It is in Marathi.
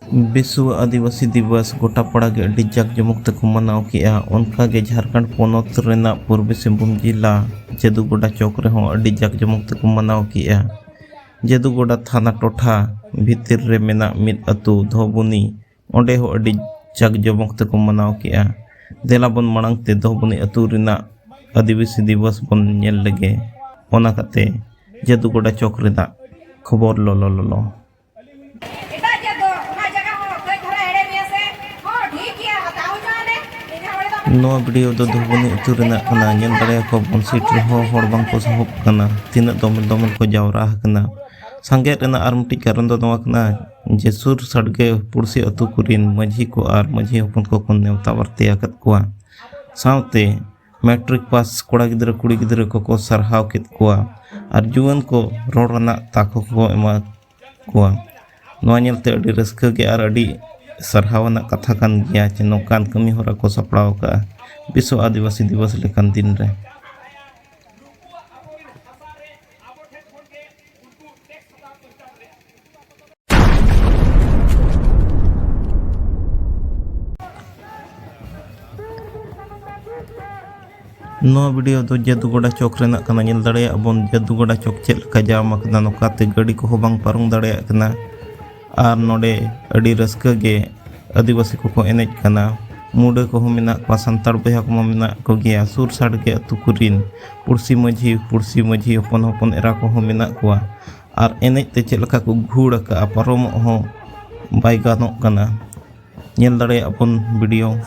विश्व आदिवासी दिवस गोटा पड़ा के अड्डी जाकजमक तक मनाव किया। उनका के झारखंड पौनत रेनक पूर्वी सिंभूम जिला जदुगोडा चौक रेहूं अड्डी जाकजमक तक मनाव किया। जदुगोडा थाना टोठा भीतर रे मेना मिद अतु धोबुनी ओंडे हो अड्डी जाकजमक तक मनाव किया। देला बन मांग ते धोबुनी अतु रेनक आदिवासी दिवस बन नेल लगे ओना कते जदुगोडा चौक रेनक खबर लो नवा वीडियो दो धोबुनी अतु रेनक कना नेल दाड़े को बन सीट रेहूं हर बांग को सहब कना तीन दोमल को जावरा कना संगे रेना आर मिट्टी कारण दो नवा कना जे सुर सड़के पुरसी अतु कुरिन माझी को आर माझी हपन को नेवता वर्ते आकत कोआ सावते मैट्रिक पास कोड़ा गिद्रा कुड़ी गिद्रा को सरहाव केत कोआ आर जुवन को रोड रना ताको को एमा कोआ नवा नेलते अडी रस्का के आर अडी सरहावना कथा कान गया चे नौकान कमी होरा को सपड़ाव का विश्व आदिवासी दिवस लेकान दिन रे नो वीडियो दो जदुगोडा चौक रेनक कना नेल दाड़े अबन जदुगोडा चौक चेल का जाम अकना नोकाते गाड़ी को हो बांग पारुंग दाड़े अकना आर नोडे अडी रस्का गे आदिवासी को एनेज कना मुडे को मेना को सानताड़ बया को मेना को गया सुर साड़के अतु कुरिन पुरसी माझी हपन एरा को मेना को आर एनेज ते चेलका को घूड़ का पारम हो बाय गानोक कना नेल दाड़े अपन वीडियो